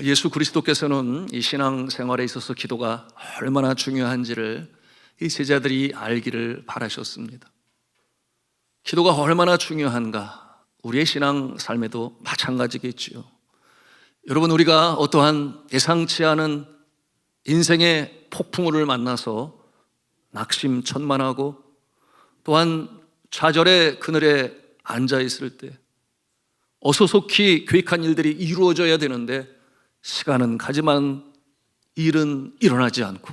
예수 그리스도께서는 이 신앙생활에 있어서 기도가 얼마나 중요한지를 이 제자들이 알기를 바라셨습니다. 기도가 얼마나 중요한가, 우리의 신앙 삶에도 마찬가지겠지요. 여러분, 우리가 어떠한 예상치 않은 인생의 폭풍우를 만나서 낙심천만하고 또한 좌절의 그늘에 앉아 있을 때 어소속히 계획한 일들이 이루어져야 되는데 시간은 가지만 일은 일어나지 않고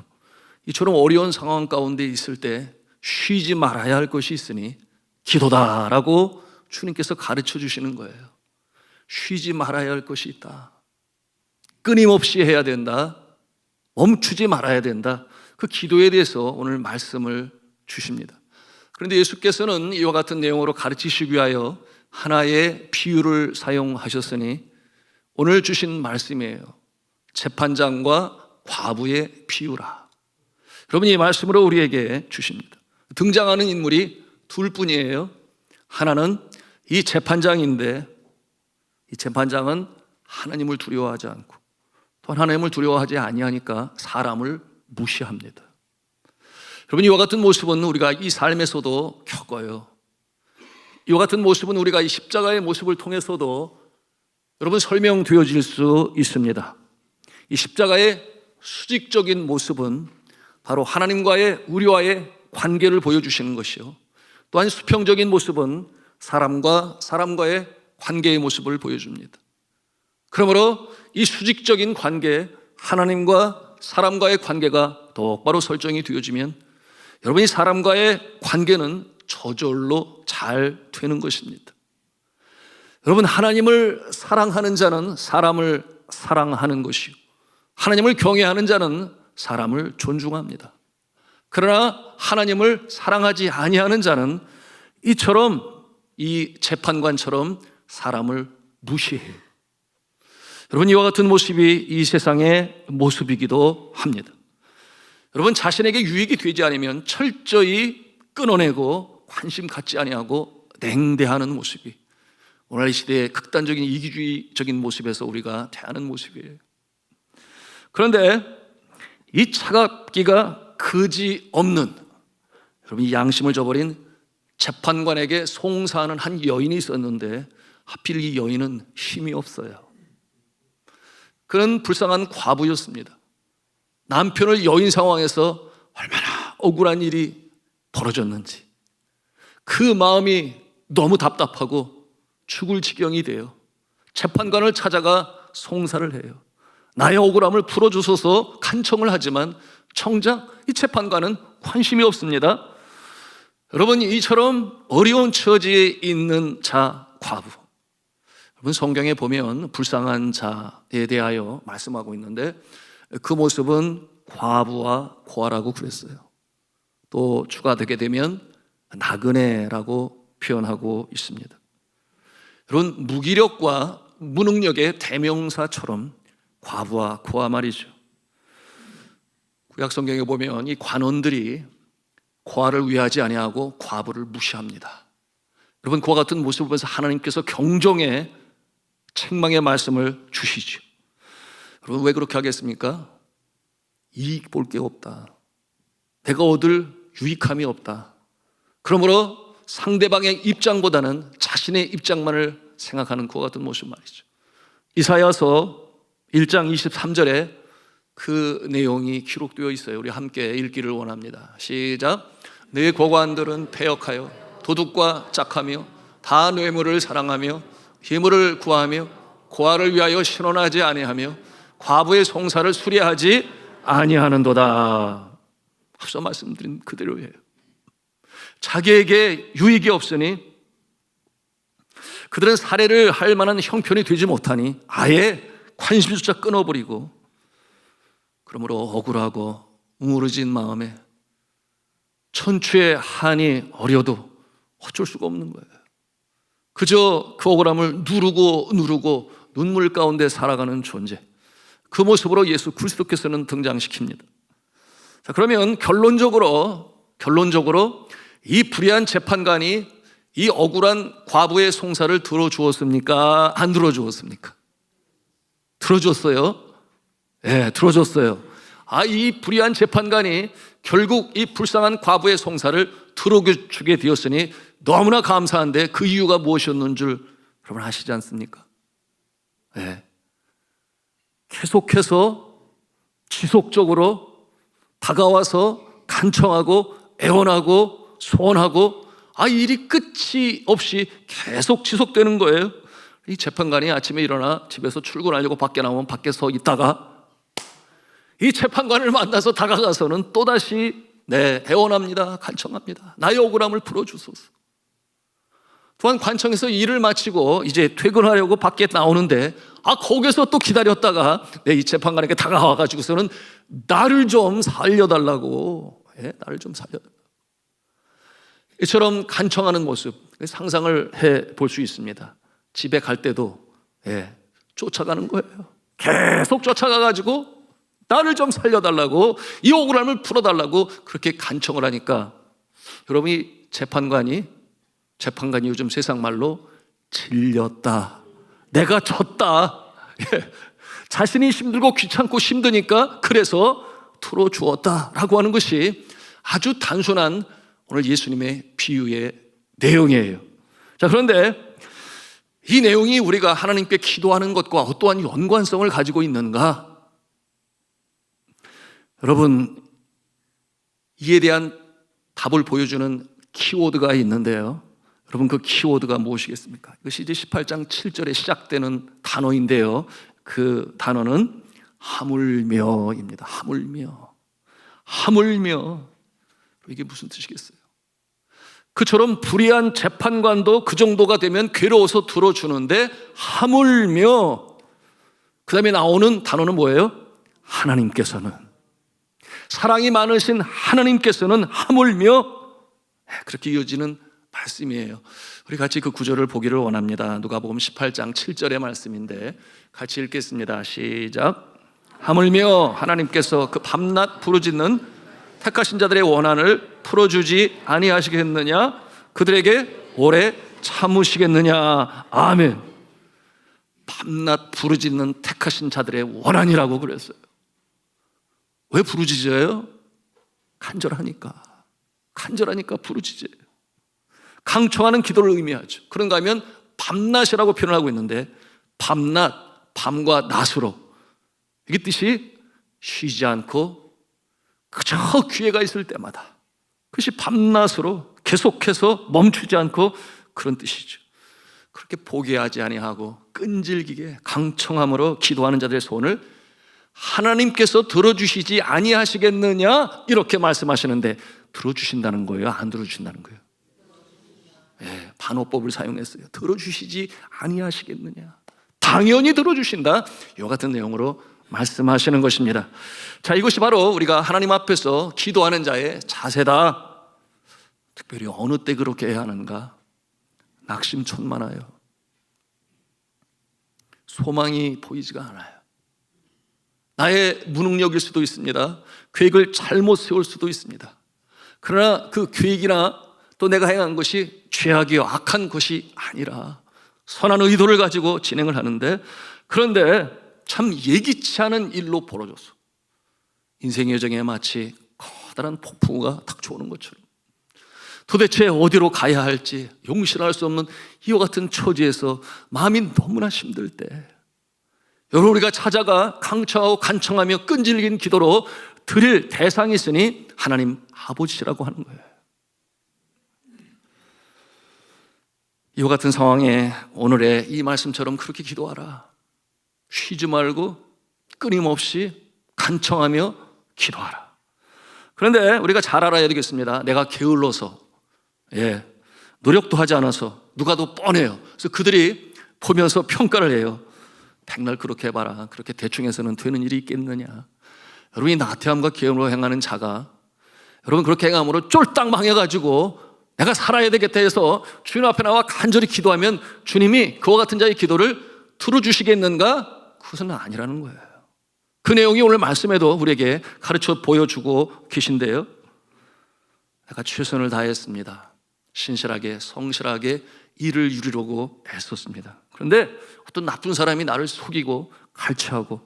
이처럼 어려운 상황 가운데 있을 때 쉬지 말아야 할 것이 있으니 기도다라고 주님께서 가르쳐 주시는 거예요. 쉬지 말아야 할 것이 있다. 끊임없이 해야 된다. 멈추지 말아야 된다. 그 기도에 대해서 오늘 말씀을 주십니다. 그런데 예수께서는 이와 같은 내용으로 가르치시기 위하여 하나의 비유를 사용하셨으니 오늘 주신 말씀이에요. 재판장과 과부의 비유라. 여러분, 이 말씀으로 우리에게 주십니다. 등장하는 인물이 둘 뿐이에요. 하나는 이 재판장인데 이 재판장은 하나님을 두려워하지 않고 또 하나님을 두려워하지 아니하니까 사람을 무시합니다. 여러분, 이와 같은 모습은 우리가 이 삶에서도 겪어요. 이와 같은 모습은 우리가 이 십자가의 모습을 통해서도 여러분 설명되어질 수 있습니다. 이 십자가의 수직적인 모습은 바로 하나님과의 우리와의 관계를 보여주시는 것이요, 또한 수평적인 모습은 사람과 사람과의 관계의 모습을 보여줍니다. 그러므로 이 수직적인 관계, 하나님과 사람과의 관계가 똑바로 설정이 되어지면 여러분, 이 사람과의 관계는 저절로 잘 되는 것입니다. 여러분, 하나님을 사랑하는 자는 사람을 사랑하는 것이요, 하나님을 경외하는 자는 사람을 존중합니다. 그러나 하나님을 사랑하지 아니하는 자는 이처럼 이 재판관처럼 사람을 무시해요. 여러분, 이와 같은 모습이 이 세상의 모습이기도 합니다. 여러분, 자신에게 유익이 되지 않으면 철저히 끊어내고 관심 갖지 아니하고 냉대하는 모습이 오늘 이 시대의 극단적인 이기주의적인 모습에서 우리가 대하는 모습이에요. 그런데 이 차갑기가 그지없는, 여러분, 이 양심을 저버린 재판관에게 송사하는 한 여인이 있었는데 하필 이 여인은 힘이 없어요. 그런 불쌍한 과부였습니다. 남편을 여인 상황에서 얼마나 억울한 일이 벌어졌는지 그 마음이 너무 답답하고 죽을 지경이 돼요. 재판관을 찾아가 송사를 해요. 나의 억울함을 풀어주소서 간청을 하지만 정작 이 재판관은 관심이 없습니다. 여러분, 이처럼 어려운 처지에 있는 자, 과부, 여러분, 성경에 보면 불쌍한 자에 대하여 말씀하고 있는데 그 모습은 과부와 고아라고 그랬어요. 또 추가되게 되면 나그네라고 표현하고 있습니다. 여러분, 무기력과 무능력의 대명사처럼 과부와 고아 말이죠. 구약 성경에 보면 이 관원들이 고아를 위하지 아니하고 과부를 무시합니다. 여러분, 그와 같은 모습을 보면서 하나님께서 경종의 책망의 말씀을 주시죠. 여러분, 왜 그렇게 하겠습니까? 이익 볼 게 없다. 내가 얻을 유익함이 없다. 그러므로 상대방의 입장보다는 자신의 입장만을 생각하는 그와 같은 모습 말이죠. 이사야서 1장 23절에 그 내용이 기록되어 있어요. 우리 함께 읽기를 원합니다. 시작. 내 고관들은 패역하여 도둑과 짝하며 다 뇌물을 사랑하며 희물을 구하며 고아를 위하여 신원하지 아니하며 과부의 송사를 수리하지 아니하는도다. 앞서 말씀드린 그대로예요. 자기에게 유익이 없으니 그들은 살해를 할 만한 형편이 되지 못하니 아예 관심조차 끊어버리고, 그러므로 억울하고 우물어진 마음에 천추의 한이 어려도 어쩔 수가 없는 거예요. 그저 그 억울함을 누르고 눈물 가운데 살아가는 존재, 그 모습으로 예수 그리스도께서는 등장시킵니다. 자, 그러면 결론적으로 이 불의한 재판관이 이 억울한 과부의 송사를 들어주었습니까? 안 들어주었습니까? 들어줬어요. 예, 들어줬어요. 이 불의한 재판관이 결국 이 불쌍한 과부의 송사를 들어주게 되었으니 너무나 감사한데 그 이유가 무엇이었는 줄 여러분 아시지 않습니까? 예. 계속해서 지속적으로 다가와서 간청하고 애원하고 소원하고 일이 끝이 없이 계속 지속되는 거예요. 이 재판관이 아침에 일어나 집에서 출근하려고 밖에 나오면 밖에 서 있다가 이 재판관을 만나서 다가가서는 또다시 애원합니다. 간청합니다. 나의 억울함을 풀어주소서. 또한 관청에서 일을 마치고 이제 퇴근하려고 밖에 나오는데 거기서 또 기다렸다가 이 재판관에게 다가와가지고서는 나를 좀 살려달라고, 나를 좀 살려달라고. 이처럼 간청하는 모습 상상을 해볼 수 있습니다. 집에 갈 때도 쫓아가는 거예요. 계속 쫓아가가지고 나를 좀 살려달라고, 이 억울함을 풀어달라고 그렇게 간청을 하니까 여러분, 이 재판관이 요즘 세상 말로 질렸다, 내가 졌다, 자신이 힘들고 귀찮고 힘드니까 그래서 풀어주었다라고 하는 것이 아주 단순한 오늘 예수님의 비유의 내용이에요. 자, 그런데 이 내용이 우리가 하나님께 기도하는 것과 어떠한 연관성을 가지고 있는가? 여러분, 이에 대한 답을 보여주는 키워드가 있는데요. 여러분, 그 키워드가 무엇이겠습니까? 이것이 이제 18장 7절에 시작되는 단어인데요. 그 단어는 하물며입니다. 하물며. 이게 무슨 뜻이겠어요? 그처럼 불의한 재판관도 그 정도가 되면 괴로워서 들어주는데 하물며, 그 다음에 나오는 단어는 뭐예요? 하나님께서는, 사랑이 많으신 하나님께서는 하물며, 그렇게 이어지는 말씀이에요. 우리 같이 그 구절을 보기를 원합니다. 누가복음 18장 7절의 말씀인데 같이 읽겠습니다. 시작. 하물며 하나님께서 그 밤낮 부르짖는 택하신 자들의 원한을 풀어주지 아니하시겠느냐? 그들에게 오래 참으시겠느냐? 아멘. 밤낮 부르짖는 택하신 자들의 원한이라고 그랬어요. 왜 부르짖어요? 간절하니까 부르짖어요. 강청하는 기도를 의미하죠. 그런가 하면 밤낮이라고 표현하고 있는데, 밤낮, 밤과 낮으로, 이게 뜻이 쉬지 않고 그저 기회가 있을 때마다, 그것이 밤낮으로 계속해서 멈추지 않고 그런 뜻이죠. 그렇게 포기하지 아니하고 끈질기게 강청함으로 기도하는 자들의 소원을 하나님께서 들어주시지 아니하시겠느냐, 이렇게 말씀하시는데 들어주신다는 거예요? 안 들어주신다는 거예요? 반어법을 사용했어요. 들어주시지 아니하시겠느냐, 당연히 들어주신다, 이와 같은 내용으로 말씀하시는 것입니다. 자, 이것이 바로 우리가 하나님 앞에서 기도하는 자의 자세다. 특별히 어느 때 그렇게 해야 하는가? 낙심천만하여 소망이 보이지가 않아요. 나의 무능력일 수도 있습니다. 계획을 잘못 세울 수도 있습니다. 그러나 그 계획이나 또 내가 행한 것이 죄악이요 악한 것이 아니라 선한 의도를 가지고 진행을 하는데, 그런데 참 예기치 않은 일로 벌어졌어. 인생의 여정에 마치 커다란 폭풍우가 닥쳐오는 것처럼 도대체 어디로 가야 할지 용신할 수 없는 이와 같은 처지에서 마음이 너무나 힘들 때, 여러분, 우리가 찾아가 강청하고 간청하며 끈질긴 기도로 드릴 대상이 있으니 하나님 아버지라고 하는 거예요. 이와 같은 상황에 오늘의 이 말씀처럼 그렇게 기도하라. 쉬지 말고 끊임없이 간청하며 기도하라. 그런데 우리가 잘 알아야 되겠습니다. 내가 게을러서, 노력도 하지 않아서 누가도 뻔해요. 그래서 그들이 보면서 평가를 해요. 백날 그렇게 해봐라. 그렇게 대충 해서는 되는 일이 있겠느냐. 여러분이 나태함과 게으름으로 행하는 자가, 여러분 그렇게 행함으로 쫄딱 망해가지고 내가 살아야 되겠다 해서 주님 앞에 나와 간절히 기도하면 주님이 그와 같은 자의 기도를 들어주시겠는가? 그것은 아니라는 거예요. 그 내용이 오늘 말씀에도 우리에게 가르쳐 보여주고 계신데요. 내가 최선을 다했습니다. 신실하게 성실하게 일을 이루려고 애썼습니다. 그런데 어떤 나쁜 사람이 나를 속이고 갈취하고,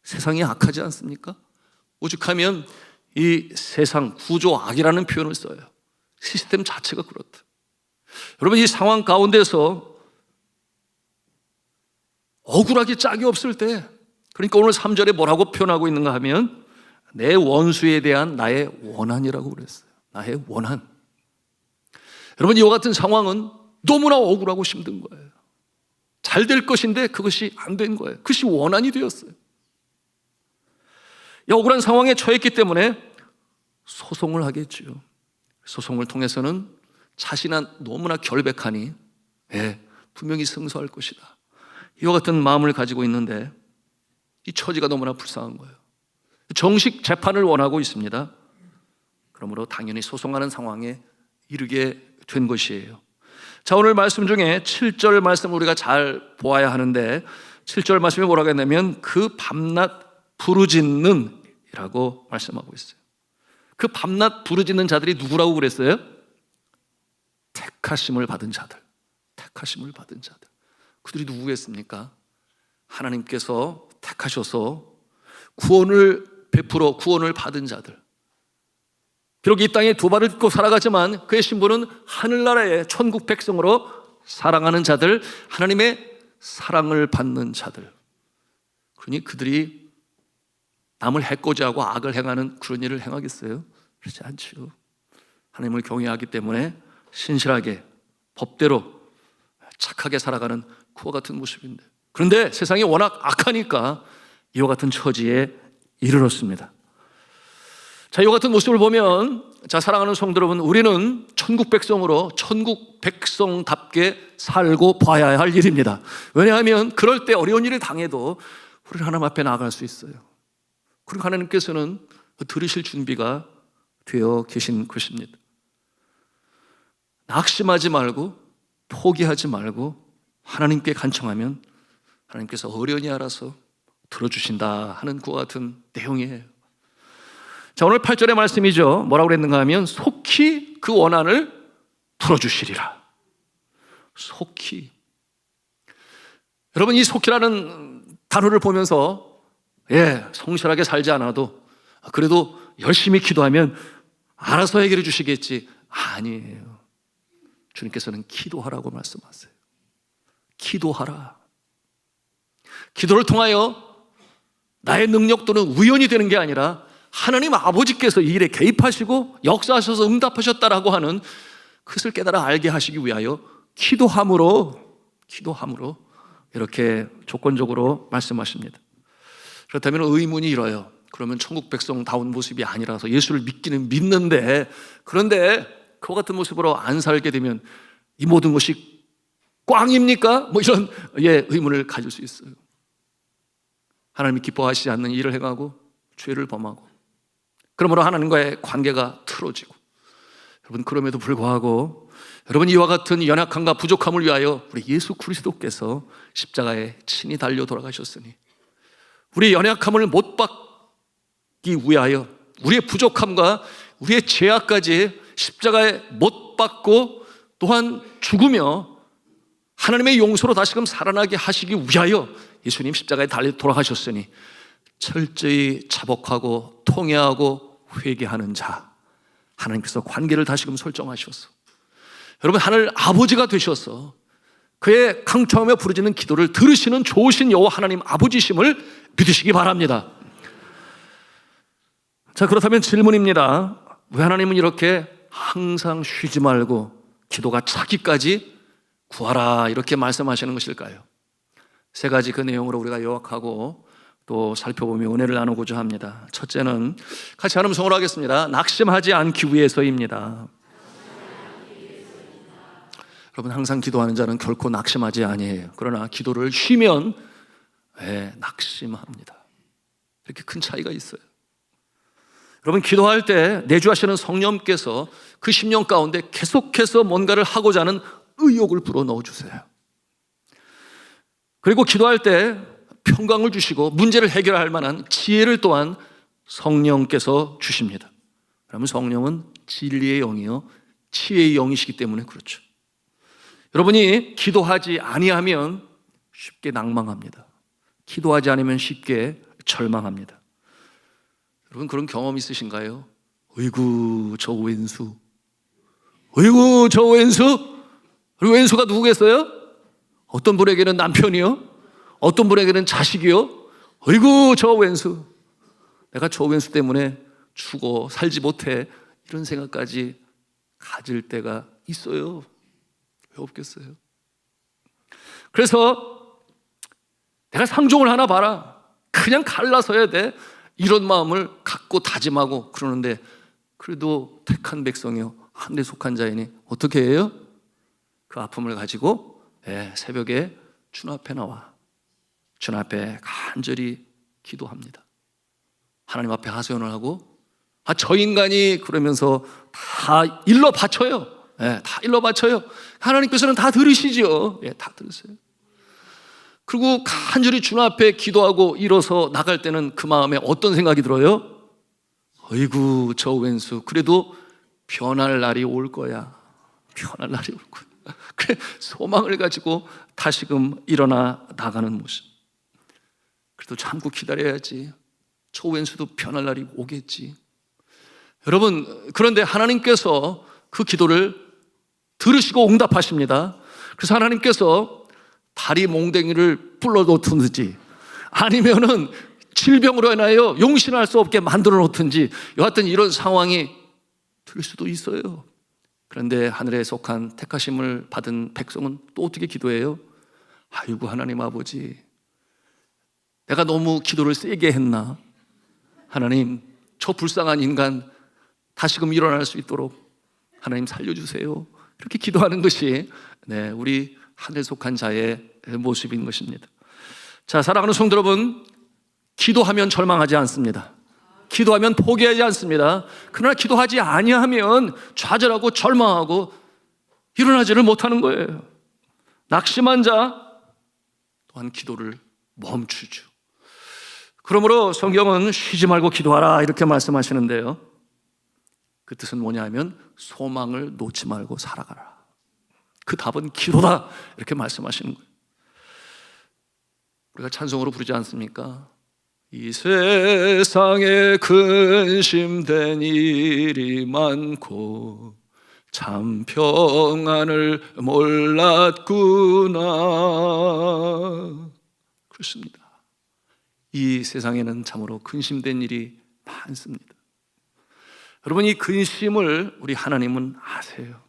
세상이 악하지 않습니까? 오죽하면 이 세상 구조 악이라는 표현을 써요. 시스템 자체가 그렇다. 여러분, 이 상황 가운데서 억울하기 짝이 없을 때, 그러니까 오늘 3절에 뭐라고 표현하고 있는가 하면 내 원수에 대한 나의 원한이라고 그랬어요. 나의 원한. 여러분, 이와 같은 상황은 너무나 억울하고 힘든 거예요. 잘 될 것인데 그것이 안 된 거예요. 그것이 원한이 되었어요. 이 억울한 상황에 처했기 때문에 소송을 하겠죠. 소송을 통해서는 자신은 너무나 결백하니 분명히 승소할 것이다, 이와 같은 마음을 가지고 있는데 이 처지가 너무나 불쌍한 거예요. 정식 재판을 원하고 있습니다. 그러므로 당연히 소송하는 상황에 이르게 된 것이에요. 자, 오늘 말씀 중에 7절 말씀을 우리가 잘 보아야 하는데, 7절 말씀이 뭐라고 했냐면 그 밤낮 부르짖는 이라고 말씀하고 있어요. 그 밤낮 부르짖는 자들이 누구라고 그랬어요? 택하심을 받은 자들. 택하심을 받은 자들. 그들이 누구겠습니까? 하나님께서 택하셔서 구원을 베풀어 구원을 받은 자들. 비록 이 땅에 두 발을 딛고 살아가지만 그의 신분은 하늘나라의 천국 백성으로 사랑하는 자들, 하나님의 사랑을 받는 자들. 그러니 그들이 남을 해코지하고 악을 행하는 그런 일을 행하겠어요? 그렇지 않죠. 하나님을 경외하기 때문에 신실하게 법대로 착하게 살아가는 그와 같은 모습인데, 그런데 세상이 워낙 악하니까 이와 같은 처지에 이르렀습니다. 자, 이와 같은 모습을 보면, 자, 사랑하는 성도 여러분, 우리는 천국 백성으로 천국 백성답게 살고 봐야 할 일입니다. 왜냐하면 그럴 때 어려운 일을 당해도 우리는 하나님 앞에 나아갈 수 있어요. 그리고 하나님께서는 들으실 준비가 되어 계신 것입니다. 낙심하지 말고 포기하지 말고 하나님께 간청하면 하나님께서 어련히 알아서 들어주신다 하는 그와 같은 내용이에요. 자, 오늘 8절의 말씀이죠. 뭐라고 그랬는가 하면 속히 그 원한을 풀어주시리라. 속히. 여러분, 이 속히라는 단어를 보면서 성실하게 살지 않아도 그래도 열심히 기도하면 알아서 해결해 주시겠지. 아니에요. 주님께서는 기도하라고 말씀하세요. 기도하라. 기도를 통하여 나의 능력 또는 우연이 되는 게 아니라 하나님 아버지께서 이 일에 개입하시고 역사하셔서 응답하셨다라고 하는 그것을 깨달아 알게 하시기 위하여 기도함으로 이렇게 조건적으로 말씀하십니다. 그렇다면 의문이 일어요. 그러면 천국 백성다운 모습이 아니라서 예수를 믿기는 믿는데, 그런데 그와 같은 모습으로 안 살게 되면 이 모든 것이 꽝입니까? 뭐 이런 의문을 가질 수 있어요. 하나님이 기뻐하시지 않는 일을 행하고 죄를 범하고, 그러므로 하나님과의 관계가 틀어지고, 여러분, 그럼에도 불구하고 여러분, 이와 같은 연약함과 부족함을 위하여 우리 예수 그리스도께서 십자가에 친히 달려 돌아가셨으니 우리의 연약함을 못 받기 위하여 우리의 부족함과 우리의 죄악까지 십자가에 못 박고 또한 죽으며 하나님의 용서로 다시금 살아나게 하시기 위하여 예수님 십자가에 달려 돌아가셨으니 철저히 자복하고 통회하고 회개하는 자, 하나님께서 관계를 다시금 설정하셔서 여러분, 하늘 아버지가 되셔서 그의 강청하며 부르짖는 기도를 들으시는 좋으신 여호와 하나님 아버지심을 믿으시기 바랍니다. 자, 그렇다면 질문입니다. 왜 하나님은 이렇게 항상 쉬지 말고 기도가 차기까지 구하라 이렇게 말씀하시는 것일까요? 세 가지 그 내용으로 우리가 요약하고 또 살펴보며 은혜를 나누고자 합니다. 첫째는 같이 한 음성으로 하겠습니다. 낙심하지 않기 위해서입니다. 여러분, 항상 기도하는 자는 결코 낙심하지 아니에요. 그러나 기도를 쉬면 낙심합니다. 이렇게 큰 차이가 있어요. 여러분, 기도할 때 내주하시는 성령께서 그 심령 가운데 계속해서 뭔가를 하고자 하는 의욕을 불어넣어 주세요. 그리고 기도할 때 평강을 주시고 문제를 해결할 만한 지혜를 또한 성령께서 주십니다. 그러면 성령은 진리의 영이요 지혜의 영이시기 때문에 그렇죠. 여러분이 기도하지 아니하면 쉽게 낭망합니다. 기도하지 않으면 쉽게 절망합니다. 여러분 그런 경험 있으신가요? 어이구 저 왼수, 어이구 저 왼수. 그리고 왼수가 누구겠어요? 어떤 분에게는 남편이요, 어떤 분에게는 자식이요. 어이구 저 왼수, 내가 저 왼수 때문에 죽어 살지 못해, 이런 생각까지 가질 때가 있어요. 왜 없겠어요? 그래서 내가 상종을 하나 봐라, 그냥 갈라서야 돼, 이런 마음을 갖고 다짐하고 그러는데, 그래도 택한 백성이요 하늘에 속한 자이니 어떻게 해요? 그 아픔을 가지고 새벽에 주님 앞에 나와 주님 앞에 간절히 기도합니다. 하나님 앞에 하소연을 하고, 저 인간이 그러면서 다 일러 바쳐요. 다 일러 바쳐요. 하나님께서는 다 들으시죠. 다 들으세요. 그리고 간절히 주님 앞에 기도하고 일어서 나갈 때는 그 마음에 어떤 생각이 들어요? 어이구 저 왼수, 그래도 변할 날이 올 거야. 변할 날이 올 거야. 그래 소망을 가지고 다시금 일어나 나가는 모습. 그래도 참고 기다려야지. 저 왼수도 변할 날이 오겠지. 여러분, 그런데 하나님께서 그 기도를 들으시고 응답하십니다. 그래서 하나님께서 다리 몽댕이를 불러 놓든지 아니면은 질병으로 인하여 용신할 수 없게 만들어 놓든지 여하튼 이런 상황이 될 수도 있어요. 그런데 하늘에 속한 택하심을 받은 백성은 또 어떻게 기도해요? 아이고 하나님 아버지, 내가 너무 기도를 세게 했나? 하나님, 저 불쌍한 인간 다시금 일어날 수 있도록 하나님 살려주세요. 이렇게 기도하는 것이 우리 하늘에 속한 자의 모습인 것입니다. 자, 사랑하는 성도 여러분, 기도하면 절망하지 않습니다. 기도하면 포기하지 않습니다. 그러나 기도하지 아니하면 좌절하고 절망하고 일어나지를 못하는 거예요. 낙심한 자 또한 기도를 멈추죠. 그러므로 성경은 쉬지 말고 기도하라 이렇게 말씀하시는데요, 그 뜻은 뭐냐 하면 소망을 놓지 말고 살아가라. 그 답은 기도다 이렇게 말씀하시는 거예요. 우리가 찬송으로 부르지 않습니까? 이 세상에 근심된 일이 많고 참 평안을 몰랐구나. 그렇습니다. 이 세상에는 참으로 근심된 일이 많습니다. 여러분, 이 근심을 우리 하나님은 아세요.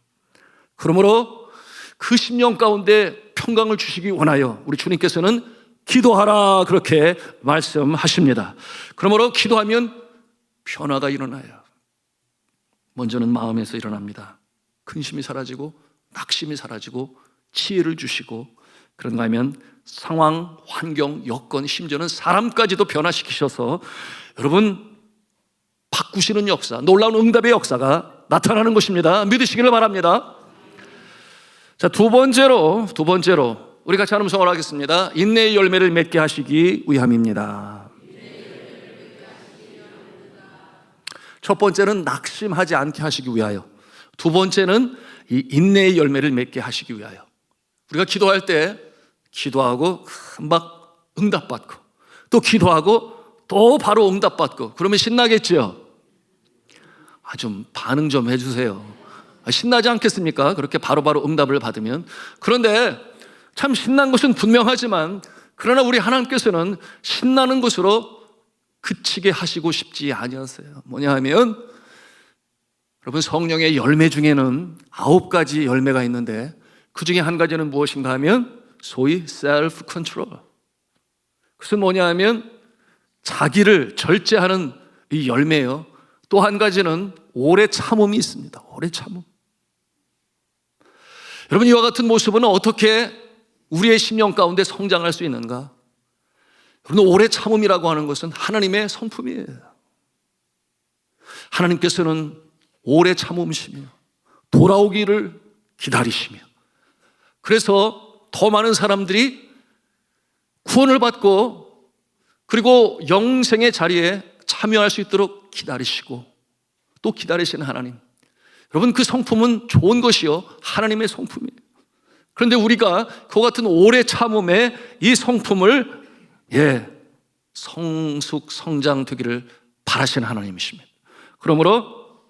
그러므로 그 심령 가운데 평강을 주시기 원하여 우리 주님께서는 기도하라 그렇게 말씀하십니다. 그러므로 기도하면 변화가 일어나요. 먼저는 마음에서 일어납니다. 근심이 사라지고 낙심이 사라지고 지혜를 주시고, 그런가 하면 상황, 환경, 여건, 심지어는 사람까지도 변화시키셔서 여러분 바꾸시는 역사, 놀라운 응답의 역사가 나타나는 것입니다. 믿으시기를 바랍니다. 자, 두 번째로 우리 같이 하는 성을 하겠습니다. 인내의 열매를 맺게 하시기 위함입니다. 첫 번째는 낙심하지 않게 하시기 위하여, 두 번째는 이 인내의 열매를 맺게 하시기 위하여. 우리가 기도할 때 기도하고 막 응답받고 또 기도하고 또 바로 응답받고 그러면 신나겠죠? 좀 반응 좀 해주세요. 신나지 않겠습니까? 그렇게 바로바로 응답을 받으면. 그런데 참 신난 것은 분명하지만 그러나 우리 하나님께서는 신나는 것으로 그치게 하시고 싶지 아니하세요. 뭐냐 하면 여러분, 성령의 열매 중에는 9가지 열매가 있는데 그 중에 한 가지는 무엇인가 하면 소위 self control. 그것은 뭐냐 하면 자기를 절제하는 이 열매예요. 또 한 가지는 오래 참음이 있습니다. 오래 참음. 여러분, 이와 같은 모습은 어떻게 우리의 심령 가운데 성장할 수 있는가? 여러분, 오래 참음이라고 하는 것은 하나님의 성품이에요. 하나님께서는 오래 참음시며 돌아오기를 기다리시며, 그래서 더 많은 사람들이 구원을 받고 그리고 영생의 자리에 참여할 수 있도록 기다리시고 또 기다리시는 하나님. 여러분, 그 성품은 좋은 것이요 하나님의 성품이에요. 그런데 우리가 그와 같은 오래 참음의 이 성품을 성숙 성장되기를 바라시는 하나님이십니다. 그러므로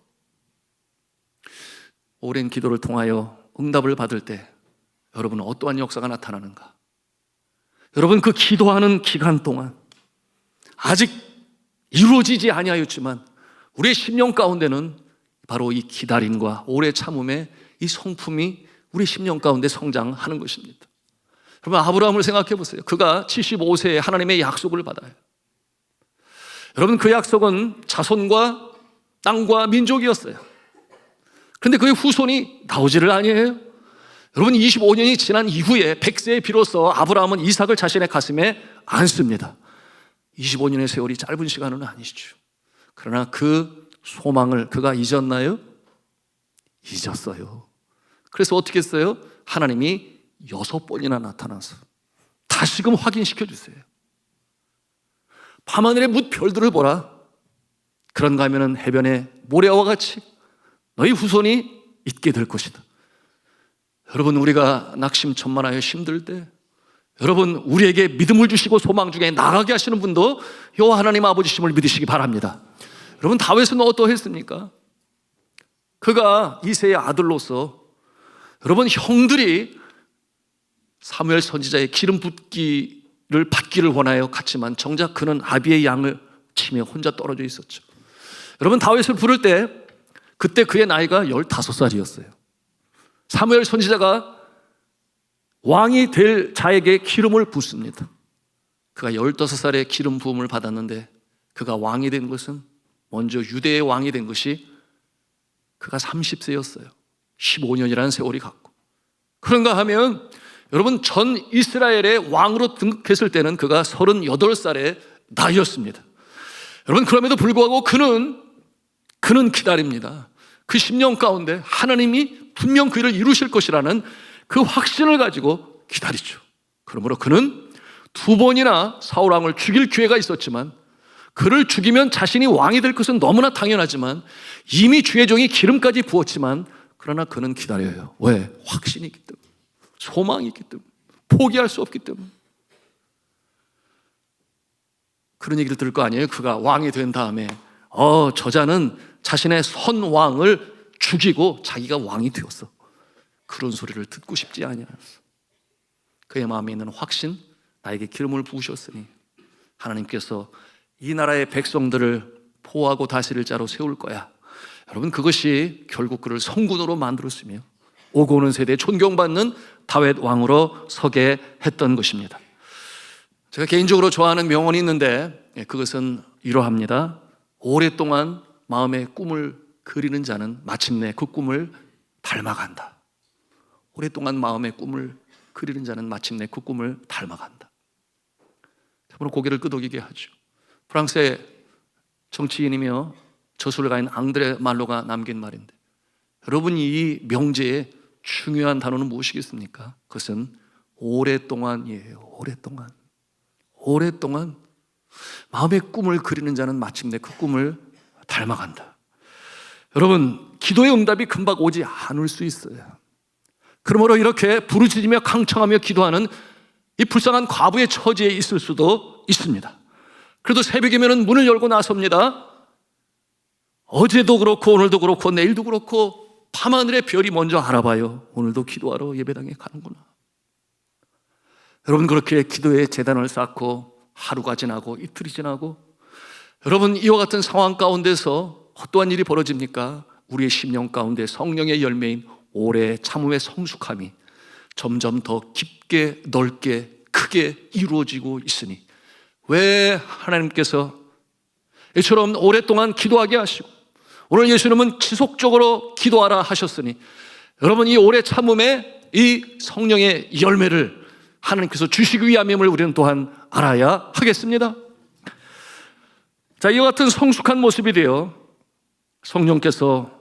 오랜 기도를 통하여 응답을 받을 때 여러분은 어떠한 역사가 나타나는가? 여러분, 그 기도하는 기간 동안 아직 이루어지지 아니하였지만 우리의 심령 가운데는 바로 이 기다림과 오래 참음의 이 성품이 우리 심령 가운데 성장하는 것입니다. 여러분, 아브라함을 생각해 보세요. 그가 75세에 하나님의 약속을 받아요. 여러분, 그 약속은 자손과 땅과 민족이었어요. 그런데 그의 후손이 나오지를 아니에요. 여러분, 25년이 지난 이후에 100세에 비로소 아브라함은 이삭을 자신의 가슴에 안습니다. 25년의 세월이 짧은 시간은 아니죠. 그러나 그 소망을 그가 잊었나요? 잊었어요. 그래서 어떻게 했어요? 하나님이 6번이나 나타나서 다시금 확인시켜 주세요. 밤하늘의 뭇별들을 보라. 그런가 하면은 해변의 모래와 같이 너희 후손이 있게 될 것이다. 여러분, 우리가 낙심천만하여 힘들 때 여러분, 우리에게 믿음을 주시고 소망 중에 나가게 하시는 분도 여호와 하나님 아버지심을 믿으시기 바랍니다. 여러분, 다윗은 어떠했습니까? 그가 이새의 아들로서 여러분, 형들이 사무엘 선지자의 기름 붓기를 받기를 원하여 갔지만 정작 그는 아비의 양을 치며 혼자 떨어져 있었죠. 여러분, 다윗을 부를 때 그때 그의 나이가 15살이었어요. 사무엘 선지자가 왕이 될 자에게 기름을 붓습니다. 그가 15살에 기름 부음을 받았는데 그가 왕이 된 것은 먼저 유대의 왕이 된 것이 그가 30세였어요. 15년이라는 세월이 갔고, 그런가 하면 여러분, 전 이스라엘의 왕으로 등극했을 때는 그가 38살의 나이였습니다. 여러분, 그럼에도 불구하고 그는 기다립니다. 그 10년 가운데 하나님이 분명 그 일을 이루실 것이라는 그 확신을 가지고 기다리죠. 그러므로 그는 2번이나 사울 왕을 죽일 기회가 있었지만, 그를 죽이면 자신이 왕이 될 것은 너무나 당연하지만 이미 주의 종이 기름까지 부었지만 그러나 그는 기다려요. 왜? 확신이 있기 때문에, 소망이 있기 때문에, 포기할 수 없기 때문에. 그런 얘기를 들을 거 아니에요? 그가 왕이 된 다음에 저자는 자신의 선왕을 죽이고 자기가 왕이 되었어. 그런 소리를 듣고 싶지 아니하였어. 그의 마음에 있는 확신, 나에게 기름을 부으셨으니 하나님께서 이 나라의 백성들을 포하고 다스릴 자로 세울 거야. 여러분, 그것이 결국 그를 성군으로 만들었으며 오고 오는 세대에 존경받는 다윗 왕으로 서게 했던 것입니다. 제가 개인적으로 좋아하는 명언이 있는데 그것은 이러합니다. 오랫동안 마음의 꿈을 그리는 자는 마침내 그 꿈을 닮아간다. 오랫동안 마음의 꿈을 그리는 자는 마침내 그 꿈을 닮아간다. 참으로 고개를 끄덕이게 하죠. 프랑스의 정치인이며 저술가인 앙드레 말로가 남긴 말인데, 여러분, 이 명제의 중요한 단어는 무엇이겠습니까? 그것은 오랫동안이에요. 오랫동안 마음의 꿈을 그리는 자는 마침내 그 꿈을 닮아간다. 여러분, 기도의 응답이 금방 오지 않을 수 있어요. 그러므로 이렇게 부르짖으며 강청하며 기도하는 이 불쌍한 과부의 처지에 있을 수도 있습니다. 그래도 새벽이면 문을 열고 나섭니다. 어제도 그렇고 오늘도 그렇고 내일도 그렇고 밤하늘의 별이 먼저 알아봐요. 오늘도 기도하러 예배당에 가는구나. 여러분, 그렇게 기도의 재단을 쌓고 하루가 지나고 이틀이 지나고, 여러분, 이와 같은 상황 가운데서 어떠한 일이 벌어집니까? 우리의 심령 가운데 성령의 열매인 오래 참음의 성숙함이 점점 더 깊게 넓게 크게 이루어지고 있으니, 왜 하나님께서 이처럼 오랫동안 기도하게 하시고 오늘 예수님은 지속적으로 기도하라 하셨으니, 여러분, 이 오래 참음의 이 성령의 열매를 하나님께서 주시기 위함임을 우리는 또한 알아야 하겠습니다. 자, 이와 같은 성숙한 모습이 되어 성령께서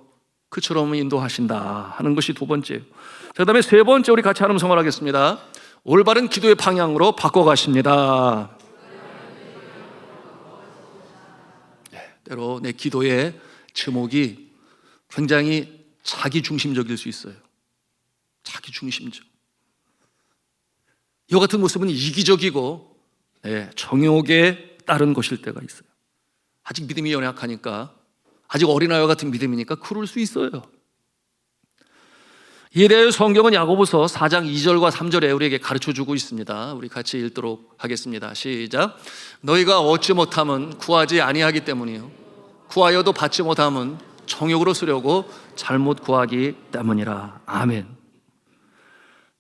그처럼 인도하신다 하는 것이 두 번째예요. 자, 그 다음에 세 번째, 우리 같이 하는 성을 하겠습니다. 올바른 기도의 방향으로 바꿔가십니다. 때로 내 기도의 제목이 굉장히 자기 중심적일 수 있어요. 자기 중심적. 이와 같은 모습은 이기적이고 정욕에 따른 것일 때가 있어요. 아직 믿음이 연약하니까, 아직 어린아이와 같은 믿음이니까 그럴 수 있어요. 이에 대해 성경은 야고보서 4장 2절과 3절에 우리에게 가르쳐주고 있습니다. 우리 같이 읽도록 하겠습니다. 시작. 너희가 얻지 못함은 구하지 아니하기 때문이요 구하여도 받지 못함은 정욕으로 쓰려고 잘못 구하기 때문이라. 아멘.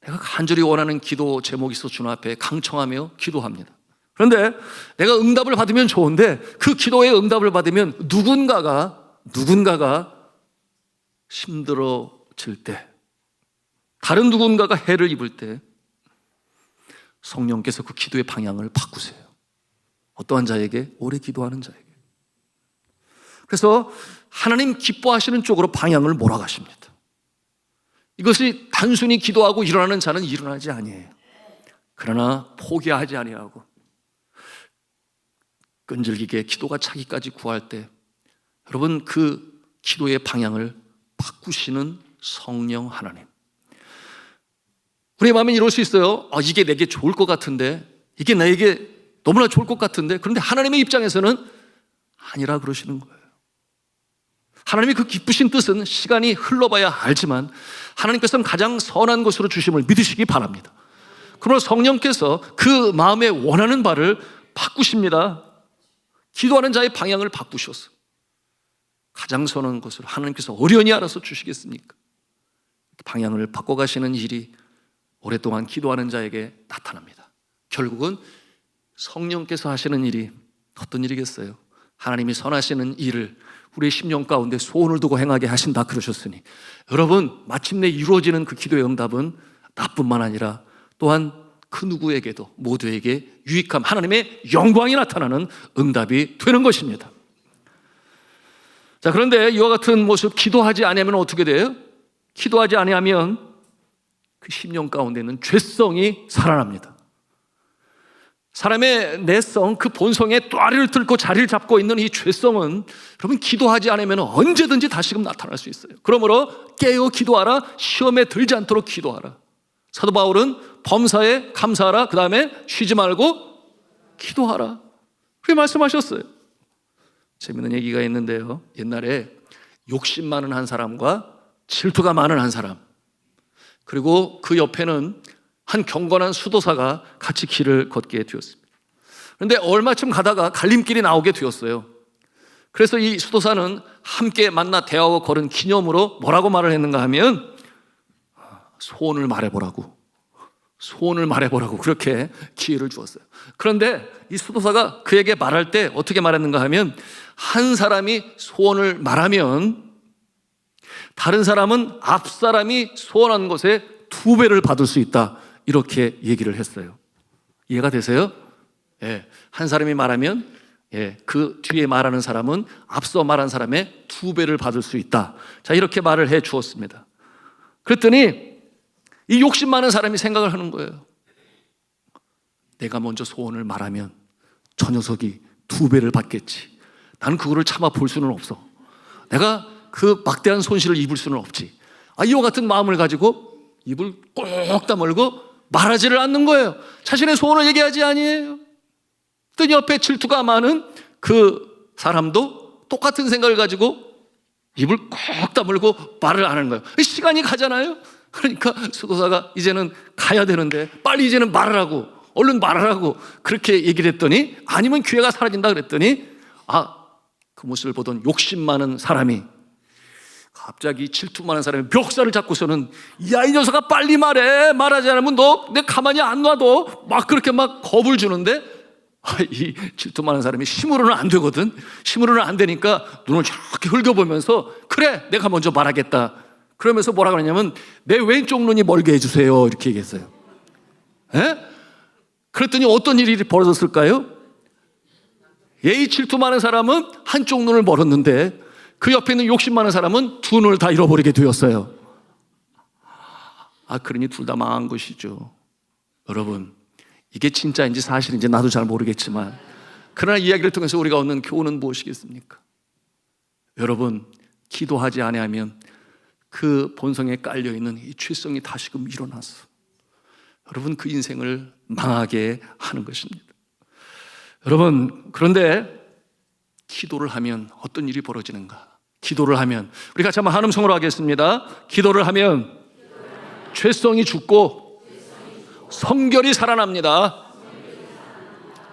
내가 간절히 원하는 기도 제목이 있어 주님 앞에 강청하며 기도합니다. 그런데 내가 응답을 받으면 좋은데 그 기도의 응답을 받으면 누군가가 힘들어질 때, 다른 누군가가 해를 입을 때 성령께서 그 기도의 방향을 바꾸세요. 어떠한 자에게? 오래 기도하는 자에게. 그래서 하나님 기뻐하시는 쪽으로 방향을 몰아가십니다. 이것이 단순히 기도하고 일어나는 자는 일어나지 아니에요. 그러나 포기하지 아니하고 끈질기게 기도가 차기까지 구할 때 여러분 그 기도의 방향을 바꾸시는 성령 하나님. 우리의 마음은 이럴 수 있어요. 이게 내게 좋을 것 같은데, 이게 나에게 너무나 좋을 것 같은데, 그런데 하나님의 입장에서는 아니라 그러시는 거예요. 하나님의 그 기쁘신 뜻은 시간이 흘러봐야 알지만 하나님께서는 가장 선한 것으로 주심을 믿으시기 바랍니다. 그러나 성령께서 그 마음에 원하는 바를 바꾸십니다. 기도하는 자의 방향을 바꾸셔서 가장 선한 것을 하나님께서 어련히 알아서 주시겠습니까? 방향을 바꿔가시는 일이 오랫동안 기도하는 자에게 나타납니다. 결국은 성령께서 하시는 일이 어떤 일이겠어요? 하나님이 선하시는 일을 우리의 심령 가운데 소원을 두고 행하게 하신다 그러셨으니 여러분 마침내 이루어지는 그 기도의 응답은 나뿐만 아니라 또한 그 누구에게도 모두에게 유익함, 하나님의 영광이 나타나는 응답이 되는 것입니다. 자, 그런데 이와 같은 모습 기도하지 아니하면 어떻게 돼요? 기도하지 아니하면 그 심령 가운데는 죄성이 살아납니다. 사람의 내성, 그 본성의 또아리를 뚫고 자리를 잡고 있는 이 죄성은 여러분 기도하지 않으면 언제든지 다시금 나타날 수 있어요. 그러므로 깨어 기도하라, 시험에 들지 않도록 기도하라. 사도 바울은 범사에 감사하라, 그 다음에 쉬지 말고 기도하라, 그렇게 말씀하셨어요. 재밌는 얘기가 있는데요, 옛날에 욕심 많은 한 사람과 질투가 많은 한 사람, 그리고 그 옆에는 한 경건한 수도사가 같이 길을 걷게 되었습니다. 그런데 얼마쯤 가다가 갈림길이 나오게 되었어요. 그래서 이 수도사는 함께 만나 대화하고 걸은 기념으로 뭐라고 말을 했는가 하면 소원을 말해보라고 그렇게 기회를 주었어요. 그런데 이 수도사가 그에게 말할 때 어떻게 말했는가 하면 한 사람이 소원을 말하면 다른 사람은 앞 사람이 소원한 것에 2배를 받을 수 있다, 이렇게 얘기를 했어요. 이해가 되세요? 한 사람이 말하면 그 뒤에 말하는 사람은 앞서 말한 사람의 2배를 받을 수 있다. 자, 이렇게 말을 해 주었습니다. 그랬더니 이 욕심 많은 사람이 생각을 하는 거예요. 내가 먼저 소원을 말하면 저 녀석이 2배를 받겠지. 나는 그거를 참아 볼 수는 없어. 내가 그 막대한 손실을 입을 수는 없지. 이와 같은 마음을 가지고 입을 꼭 다물고 말하지를 않는 거예요. 자신의 소원을 얘기하지 아니에요. 또 옆에 질투가 많은 그 사람도 똑같은 생각을 가지고 입을 꼭 다물고 말을 안 하는 거예요. 시간이 가잖아요. 그러니까 수도사가 이제는 가야 되는데 빨리 이제는 말을 하고 얼른 말을 하고 그렇게 얘기를 했더니, 아니면 기회가 사라진다 그랬더니 그 모습을 보던 욕심 많은 사람이 갑자기 질투 많은 사람이 멱살을 잡고서는 야, 이 녀석아 빨리 말해, 말하지 않으면 너 내 가만히 안 놔둬, 막 그렇게 막 겁을 주는데 이 질투 많은 사람이 힘으로는 안 되거든. 힘으로는 안 되니까 눈을 이렇게 흘겨보면서 그래 내가 먼저 말하겠다 그러면서 뭐라 그러냐면 내 왼쪽 눈이 멀게 해주세요, 이렇게 얘기했어요. 그랬더니 어떤 일이 벌어졌을까요? 이 질투 많은 사람은 한쪽 눈을 멀었는데 그 옆에 있는 욕심 많은 사람은 2 눈을 다 잃어버리게 되었어요. 그러니 둘 다 망한 것이죠. 여러분, 이게 진짜인지 사실인지 나도 잘 모르겠지만 그러나 이야기를 통해서 우리가 얻는 교훈은 무엇이겠습니까? 여러분, 기도하지 아니하면 그 본성에 깔려있는 이 죄성이 다시금 일어나서 여러분 그 인생을 망하게 하는 것입니다. 여러분, 그런데 기도를 하면 어떤 일이 벌어지는가? 기도를 하면, 우리 같이 한번 한음성으로 하겠습니다. 기도를 하면 죄성이 죽고 성결이 살아납니다.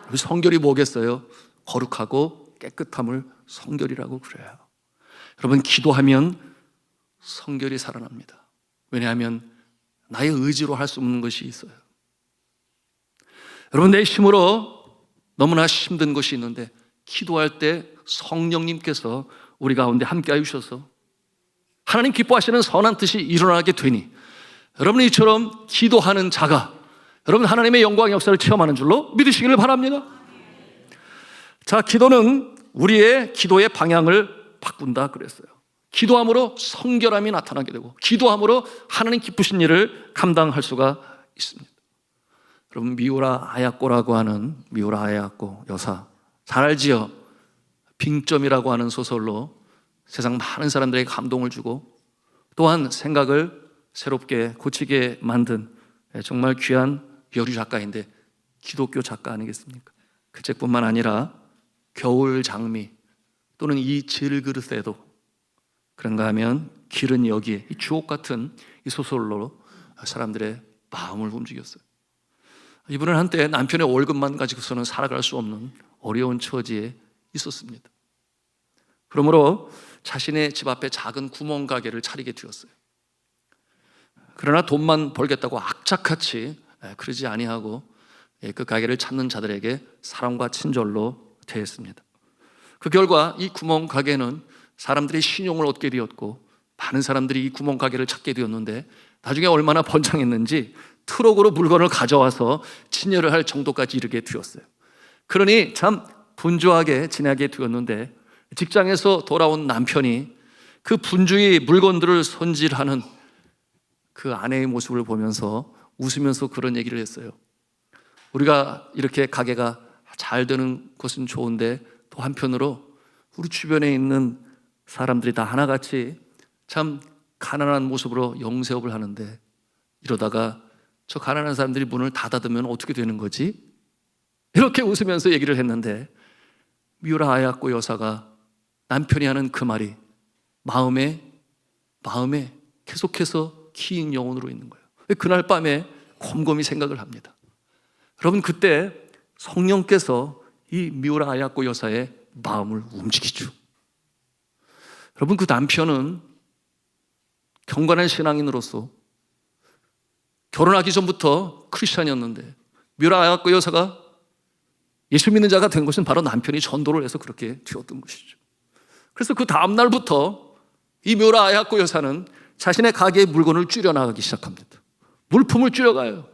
우리 성결이 뭐겠어요? 거룩하고 깨끗함을 성결이라고 그래요. 여러분, 기도하면 성결이 살아납니다. 왜냐하면 나의 의지로 할 수 없는 것이 있어요. 여러분, 내 힘으로 너무나 힘든 것이 있는데 기도할 때 성령님께서 우리 가운데 함께 하셔서 하나님 기뻐하시는 선한 뜻이 일어나게 되니 여러분, 이처럼 기도하는 자가 여러분 하나님의 영광 역사를 체험하는 줄로 믿으시기를 바랍니다. 자, 기도는 우리의 기도의 방향을 바꾼다 그랬어요. 기도함으로 성결함이 나타나게 되고 기도함으로 하나님 기쁘신 일을 감당할 수가 있습니다. 여러분, 미우라 아야코라고 하는 미우라 아야코 여사, 잘 알지요? 빙점이라고 하는 소설로 세상 많은 사람들에게 감동을 주고 또한 생각을 새롭게 고치게 만든 정말 귀한 여류 작가인데 기독교 작가 아니겠습니까? 그 책뿐만 아니라 겨울 장미 또는 이 질그릇에도 그런가 하면 길은 여기에, 이 주옥 같은 이 소설로 사람들의 마음을 움직였어요. 이분은 한때 남편의 월급만 가지고서는 살아갈 수 없는 어려운 처지에 있었습니다. 그러므로 자신의 집 앞에 작은 구멍가게를 차리게 되었어요. 그러나 돈만 벌겠다고 악착같이 그러지 아니하고 그 가게를 찾는 자들에게 사랑과 친절로 대했습니다. 그 결과 이 구멍가게는 사람들의 신용을 얻게 되었고 많은 사람들이 이 구멍가게를 찾게 되었는데 나중에 얼마나 번창했는지 트럭으로 물건을 가져와서 친여를 할 정도까지 이르게 되었어요. 그러니 참 분주하게 지내게 되었는데 직장에서 돌아온 남편이 그 분주히 물건들을 손질하는 그 아내의 모습을 보면서 웃으면서 그런 얘기를 했어요. 우리가 이렇게 가게가 잘 되는 것은 좋은데 또 한편으로 우리 주변에 있는 사람들이 다 하나같이 참 가난한 모습으로 영세업을 하는데 이러다가 저 가난한 사람들이 문을 닫아두면 어떻게 되는 거지? 이렇게 웃으면서 얘기를 했는데 미우라 아야코 여사가 남편이 하는 그 말이 마음에 계속해서 긴 영혼으로 있는 거예요. 그날 밤에 곰곰이 생각을 합니다. 여러분, 그때 성령께서 이 미우라 아야코 여사의 마음을 움직이죠. 여러분, 그 남편은 경건한 신앙인으로서 결혼하기 전부터 크리스찬이었는데 미우라 아야코 여사가 예수 믿는 자가 된 것은 바로 남편이 전도를 해서 그렇게 되었던 것이죠. 그래서 그 다음 날부터 이 미우라 아야코 여사는 자신의 가게의 물건을 줄여나가기 시작합니다. 물품을 줄여가요.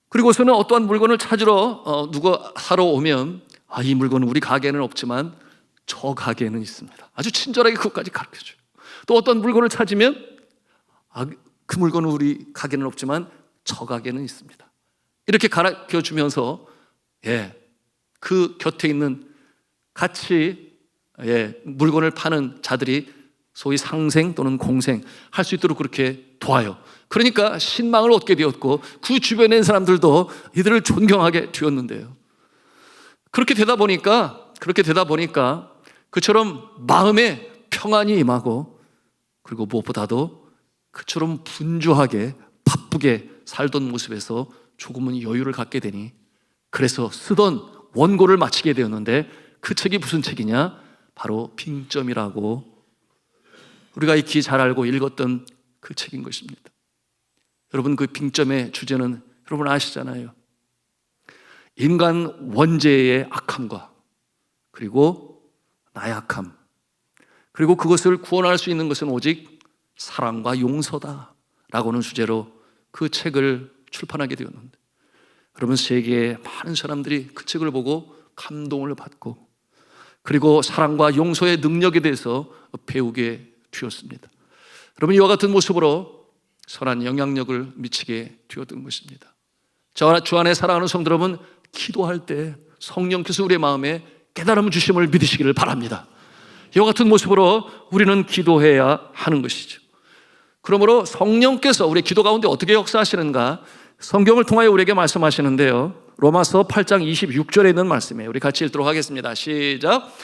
그리고서는 어떠한 물건을 찾으러 누가 사러 오면 이 물건은 우리 가게에는 없지만 저 가게에는 있습니다. 아주 친절하게 그것까지 가르쳐줘요. 또 어떤 물건을 찾으면 그 물건은 우리 가게는 없지만 저 가게는 있습니다. 이렇게 가르쳐주면서 그 곁에 있는 같이 물건을 파는 자들이 소위 상생 또는 공생 할 수 있도록 그렇게 도와요. 그러니까 신망을 얻게 되었고 그 주변에 있는 사람들도 이들을 존경하게 되었는데요. 그렇게 되다 보니까 그처럼 마음에 평안이 임하고 그리고 무엇보다도 그처럼 분주하게 바쁘게 살던 모습에서 조금은 여유를 갖게 되니 그래서 쓰던 원고를 마치게 되었는데 그 책이 무슨 책이냐? 바로 빙점이라고 우리가 익히 잘 알고 읽었던 그 책인 것입니다. 여러분, 그 빙점의 주제는 여러분 아시잖아요. 인간 원죄의 악함과 그리고 나의 악함, 그리고 그것을 구원할 수 있는 것은 오직 사랑과 용서다 라고는 주제로 그 책을 출판하게 되었는데 여러분, 세계의 많은 사람들이 그 책을 보고 감동을 받고 그리고 사랑과 용서의 능력에 대해서 배우게 되었습니다. 여러분, 이와 같은 모습으로 선한 영향력을 미치게 되었던 것입니다. 주 안에 사랑하는 성도 여러분, 기도할 때 성령께서 우리의 마음에 깨달음 주심을 믿으시기를 바랍니다. 이와 같은 모습으로 우리는 기도해야 하는 것이죠. 그러므로 성령께서 우리 기도 가운데 어떻게 역사하시는가, 성경을 통하여 우리에게 말씀하시는데요, 로마서 8장 26절에 있는 말씀이에요. 우리 같이 읽도록 하겠습니다. 시작.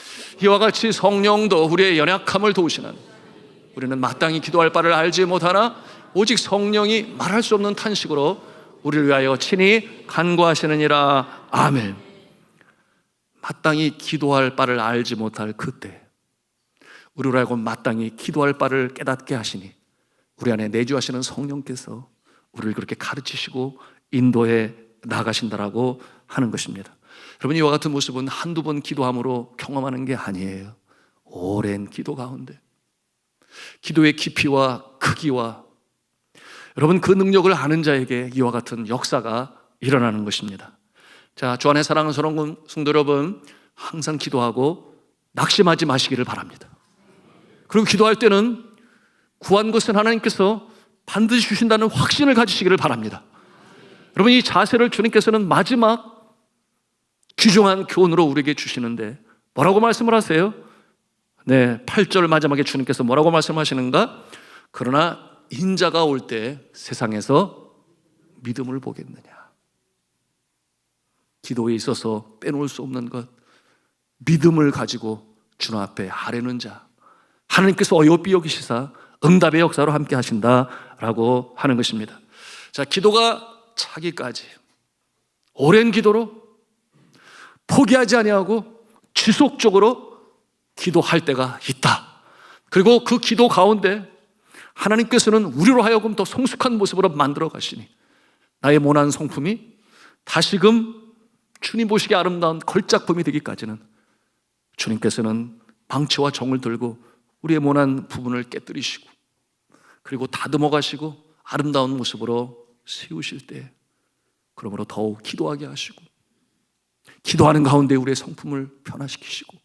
이와 같이 성령도 우리의 연약함을 도우시는, 우리는 마땅히 기도할 바를 알지 못하나 오직 성령이 말할 수 없는 탄식으로 우리를 위하여 친히 간구하시느니라. 아멘. 마땅히 기도할 바를 알지 못할 그때 우리로 하여금 마땅히 기도할 바를 깨닫게 하시니 우리 안에 내주하시는 성령께서 우리를 그렇게 가르치시고 인도해 나가신다라고 하는 것입니다. 여러분, 이와 같은 모습은 한두 번 기도함으로 경험하는 게 아니에요. 오랜 기도 가운데 기도의 깊이와 크기와 여러분 그 능력을 아는 자에게 이와 같은 역사가 일어나는 것입니다. 자, 주 안에 사랑하는 사랑하는 성도 여러분, 항상 기도하고 낙심하지 마시기를 바랍니다. 그리고 기도할 때는 구한 것은 하나님께서 반드시 주신다는 확신을 가지시기를 바랍니다. 여러분, 이 자세를 주님께서는 마지막 귀중한 교훈으로 우리에게 주시는데 뭐라고 말씀을 하세요? 네, 8절 마지막에 주님께서 뭐라고 말씀하시는가? 그러나 인자가 올 때 세상에서 믿음을 보겠느냐. 기도에 있어서 빼놓을 수 없는 것, 믿음을 가지고 주님 앞에 아뢰는 자, 하나님께서 어여삐 여기시사 응답의 역사로 함께 하신다라고 하는 것입니다. 자, 기도가 차기까지 오랜 기도로 포기하지 아니하고 지속적으로 기도할 때가 있다. 그리고 그 기도 가운데 하나님께서는 우리로 하여금 더 성숙한 모습으로 만들어 가시니 나의 모난 성품이 다시금 주님 보시기에 아름다운 걸작품이 되기까지는 주님께서는 방치와 정을 들고 우리의 모난 부분을 깨뜨리시고 그리고 다듬어 가시고 아름다운 모습으로 세우실 때, 그러므로 더욱 기도하게 하시고 기도하는 가운데 우리의 성품을 변화시키시고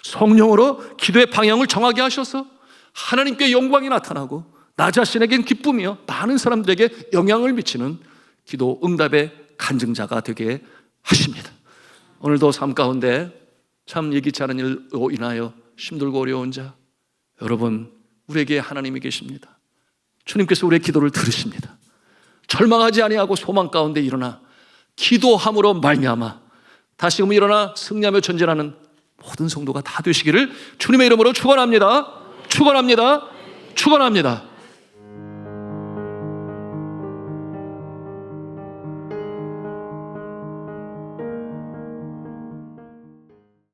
성령으로 기도의 방향을 정하게 하셔서 하나님께 영광이 나타나고 나 자신에겐 기쁨이요 많은 사람들에게 영향을 미치는 기도 응답의 간증자가 되게 하십니다. 오늘도 삶 가운데 참 예기치 않은 일로 인하여 힘들고 어려운 자, 여러분, 우리에게 하나님이 계십니다. 주님께서 우리의 기도를 들으십니다. 절망하지 아니하고 소망 가운데 일어나 기도함으로 말미암아 다시금 일어나 승리하며 전진하는 모든 성도가 다 되시기를 주님의 이름으로 축원합니다. 축원합니다. 축원합니다.